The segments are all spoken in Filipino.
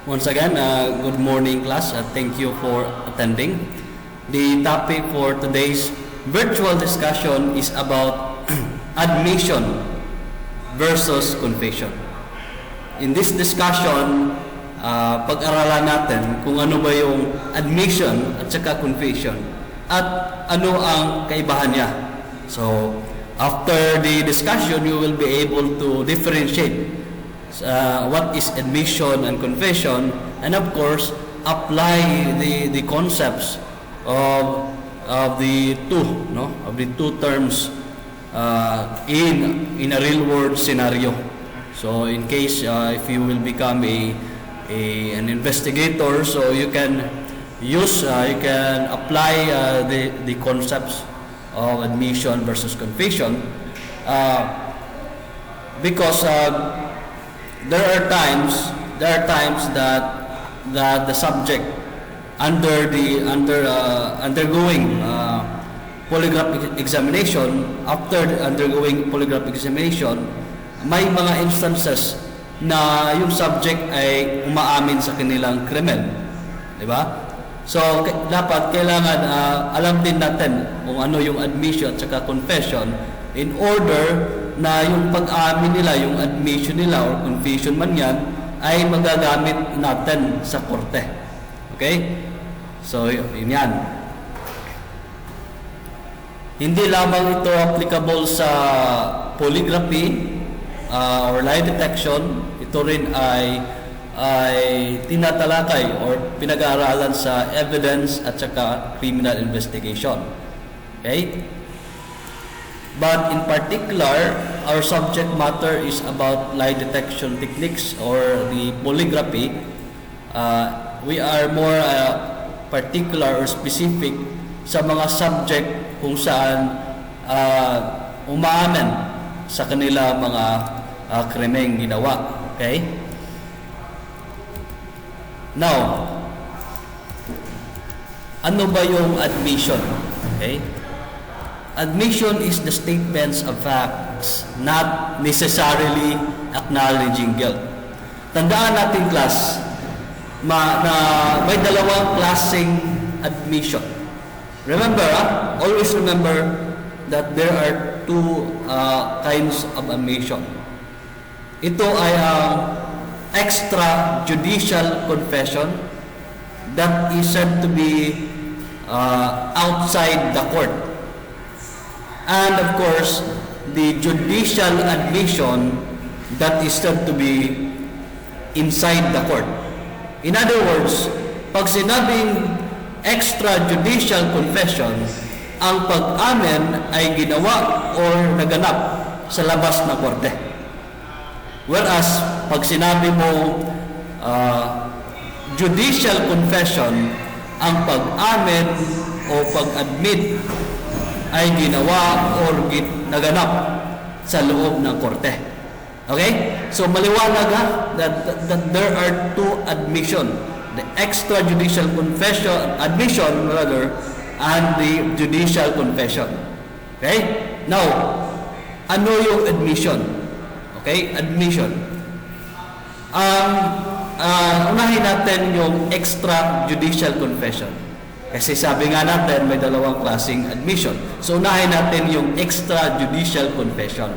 Once again, good morning class. Thank you for attending. The topic for today's virtual discussion is about admission versus confession. In this discussion, pag-aralan natin kung ano ba yung admission at saka confession at ano ang kaibahan niya. So, after the discussion, you will be able to differentiate what is admission and confession, and of course apply the concepts of the two terms in a real world scenario. So in case if you will become an investigator, so you can apply the concepts of admission versus confession, because there are times that the subject undergoing polygraph examination, after undergoing polygraph examination, may mga instances na yung subject ay umaamin sa kanilang krimen, di ba? So dapat kailangan alam din natin kung ano yung admission at saka confession, in order na yung pag-amin nila, yung admission nila or confession man yan, ay magagamit natin sa korte. Okay? So, yun yan. Hindi lamang ito applicable sa polygraphy or lie detection. Ito rin ay tinatalakay or pinag-aaralan sa evidence at saka criminal investigation. Okay? But in particular, our subject matter is about lie detection techniques or the polygraphy. We are more particular or specific sa mga subject kung saan umaamin sa kanila mga krimeng ginawa. Okay? Now, ano ba yung admission? Okay? Admission is the statements of facts, not necessarily acknowledging guilt. Tandaan natin, class, na may dalawang klaseng admission. Remember, always remember that there are two kinds of admission. Ito ay ang extrajudicial confession that is said to be outside the court. And of course, the judicial admission that is said to be inside the court. In other words, pag sinabing extrajudicial confession, ang pag-amin ay ginawa or naganap sa labas ng korte. Whereas, pag sinabi mo judicial confession, ang pag-amin o pag-admit ay ginawa or naganap sa loob ng korte. Okay? So maliwanag that there are two admission, the extrajudicial admission and the judicial confession. Okay? Now, ano yung admission? Okay? Admission. Unahin natin yung extrajudicial confession. Kasi sabi nga natin, may dalawang klaseng admission. So, unahin natin yung extrajudicial confession.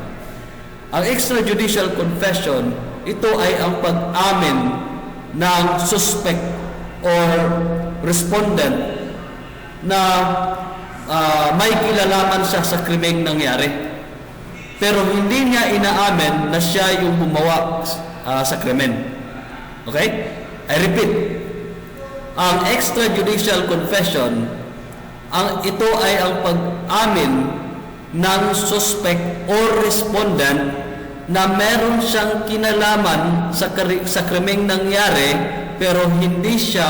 Ang extrajudicial confession, ito ay ang pag-amin ng suspect or respondent na may kilalaman siya sa krimeng nangyari. Pero hindi niya inaamin na siya yung gumawa sa krimen. Okay? I repeat. Ang extrajudicial confession, ito ay ang pag-amin ng suspect or respondent na meron siyang kinalaman sa krimeng nangyari, pero hindi siya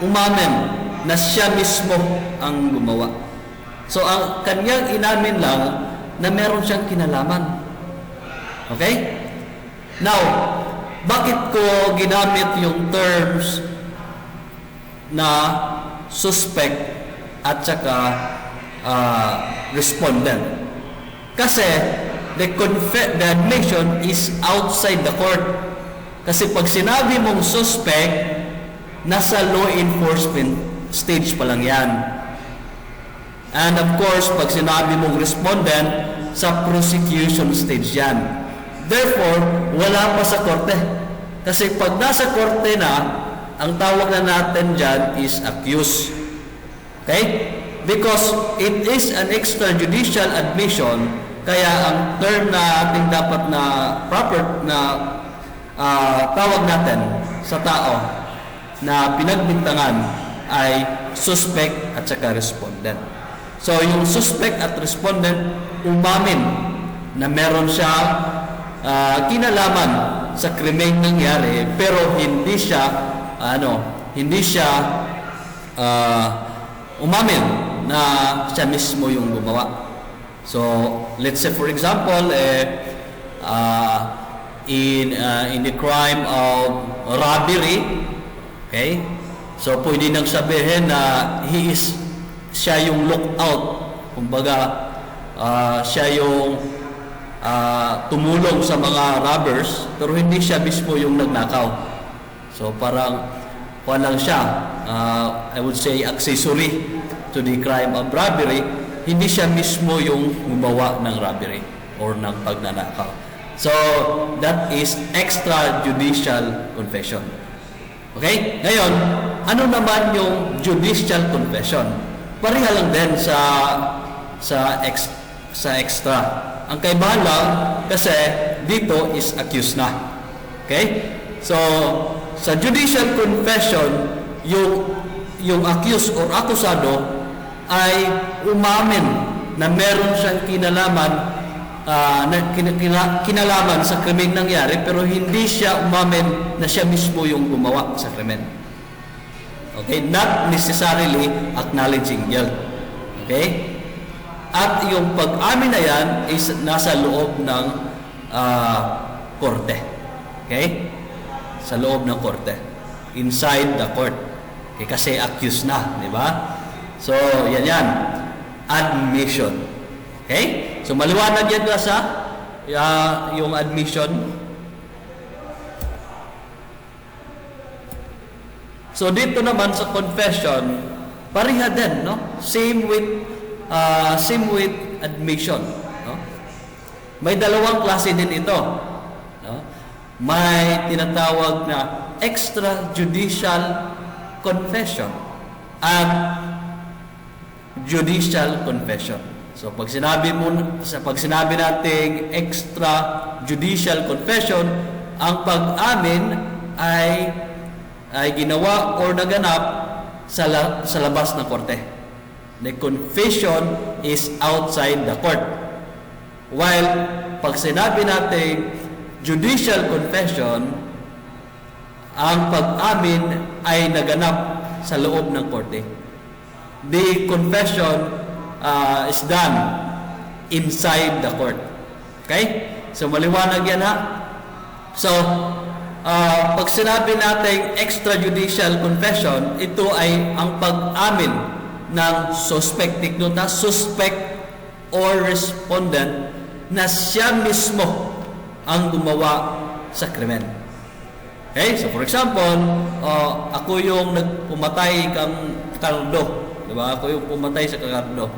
umamin na siya mismo ang gumawa. So, ang kanyang inamin lang na meron siyang kinalaman. Okay? Now, bakit ko ginamit yung terms na suspect at saka respondent? Kasi the admission is outside the court. Kasi pag sinabi mong suspect, nasa law enforcement stage pa lang yan. And of course, pag sinabi mong respondent, sa prosecution stage yan. Therefore, wala pa sa korte. Kasi pag nasa korte na, ang tawag na natin dyan is accused. Okay? Because it is an extrajudicial admission, kaya ang term na ating dapat na proper na tawag natin sa tao na pinagbintangan ay suspect at saka respondent. So, yung suspect at respondent umamin na meron siya kinalaman sa krimeng nangyari, pero hindi siya umamin na siya mismo yung gumawa. So, let's say for example, in the crime of robbery, okay? So, pwede nang sabihin na siya yung lookout. Kumbaga, siya yung tumulong sa mga robbers, pero hindi siya mismo yung nagnakaw. So, parang walang siya, I would say, accessory to the crime of robbery. Hindi siya mismo yung gumawa ng robbery or ng pagnanakaw. So, that is extrajudicial confession. Okay? Ngayon, ano naman yung judicial confession? Pareha lang din sa extra. Ang kaibahan lang kasi dito is accused na. Okay? So, sa judicial confession, yung accused or akusado ay umamin na meron siyang kinalaman sa krimeng nangyari, pero hindi siya umamin na siya mismo yung gumawa sa krimen. Okay? Not necessarily acknowledging guilt. Okay? At yung pag-amin na yan is nasa loob ng korte. Okay? Sa loob ng korte. Inside the court. Okay? Kasi accused na. Di ba? So, yan. Admission. Okay? So, maliwanag yan ba sa yung admission? So, dito naman sa confession, pareha din, no? Same with admission, no? May dalawang klase din ito, no? May tinatawag na extrajudicial confession at judicial confession. So, pag sinabi nating extrajudicial confession, ang pag-amin ay ginawa or naganap sa labas ng korte. The confession is outside the court. While pag sinabi natin judicial confession, ang pag-amin ay naganap sa loob ng korte. The confession is done inside the court. Okay? So, maliwanag yan ha. So, pag sinabi natin extrajudicial confession, ito ay ang pag-amin ng suspect, suspect or respondent na siya mismo ang gumawa sa krimen. Okay? So, for example, ako yung nagpumatay kang Cardo. Diba? Ako yung pumatay sa Cardo.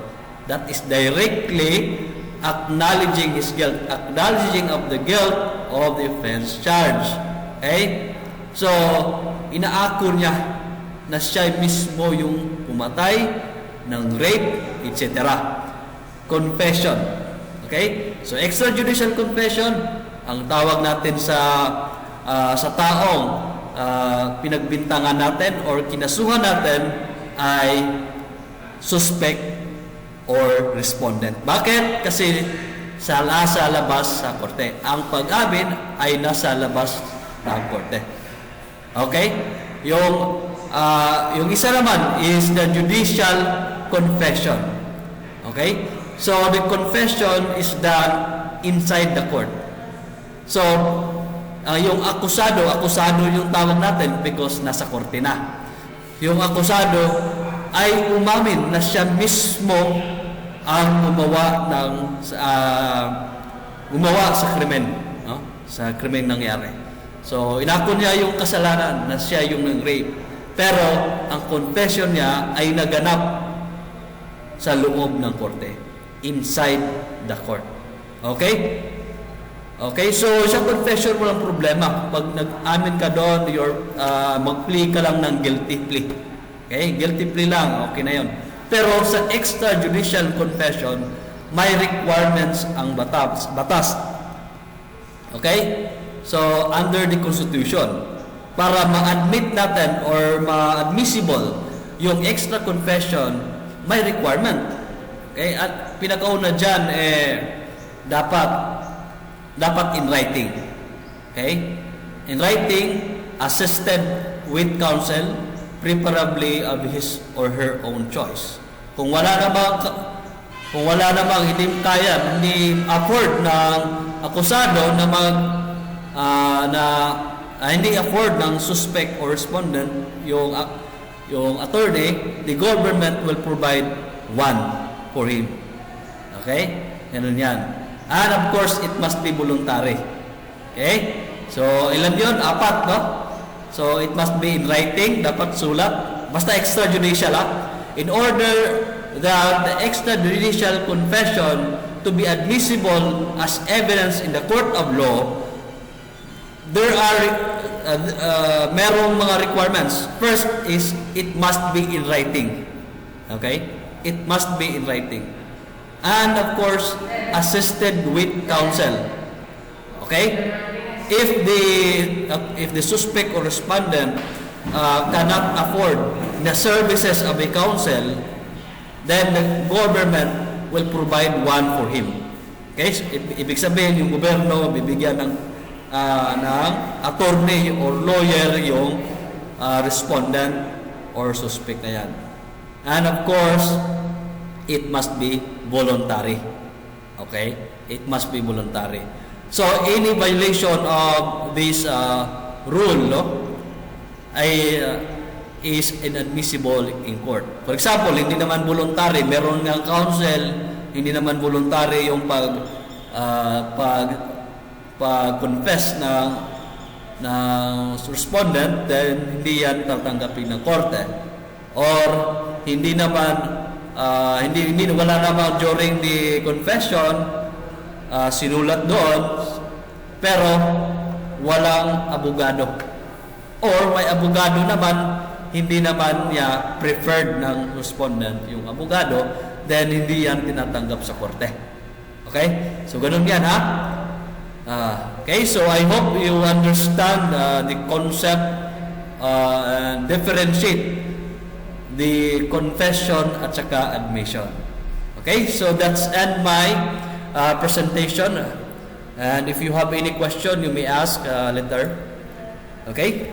That is directly acknowledging his guilt, acknowledging of the guilt of the offense charge. Okay? So, inaako niya na siya mismo yung pumatay ng rape, etc. Confession. Okay? So, extrajudicial confession, ang tawag natin sa taong pinagbintangan natin or kinasuhan natin ay suspect or respondent. Bakit? Kasi nasa labas sa korte. Ang pag-amin ay nasa labas ng korte. Okay? Yung isa naman is the judicial confession. Okay? So, the confession is done inside the court. So, yung akusado yung tawag natin because nasa korte na. Yung akusado ay umamin na siya mismo ang gumawa sa krimen, no? Sa krimen nangyari. So, inako niya yung kasalanan na siya yung nag-rape. Pero, ang confession niya ay naganap sa loob ng korte. Inside the court. Okay? Okay, so sa confession walang problema. Pag nag-amin ka doon, mag-plea ka lang ng guilty plea. Okay? Guilty plea lang. Okay na yun. Pero sa extrajudicial confession, may requirements ang batas. Okay? So, under the Constitution, para ma-admit natin or ma-admissible yung extra confession, may requirement. Okay? At pinakauna dyan, dapat in writing. Okay? In writing, assisted with counsel, preferably of his or her own choice. Kung wala namang hindi kaya, hindi afford ng akusado na hindi afford ng suspect or respondent yung attorney, the government will provide one for him. Okay? Ganun yan. And of course, it must be voluntary. Okay? So, ilan yun? 4, no? So, it must be in writing, dapat sulat. Basta extrajudicial, in order that the extrajudicial confession to be admissible as evidence in the court of law, there are merong mga requirements. First is, it must be in writing. Okay? It must be in writing. And of course, assisted with counsel. Okay? If the suspect or respondent cannot afford the services of a counsel, then the government will provide one for him. Okay? So, ibig sabihin, yung gobyerno bibigyan ng attorney or lawyer yung respondent or suspect na yan. And of course, it must be voluntary. Okay? It must be voluntary. So, any violation of this rule, is inadmissible in court. For example, hindi naman voluntary, meron ng counsel, hindi naman voluntary yung pag-confess ng respondent, then hindi yan tatanggapin ng korte. Or hindi wala naman during the confession sinulat doon, pero walang abogado. Or may abogado naman, hindi naman niya preferred ng respondent yung abogado, then hindi yan tinatanggap sa korte. Okay? So, ganun yan, ha? Okay, so I hope you understand the concept and differentiate the confession at saka admission. Okay, so that's end my presentation. And if you have any question, you may ask later. Okay?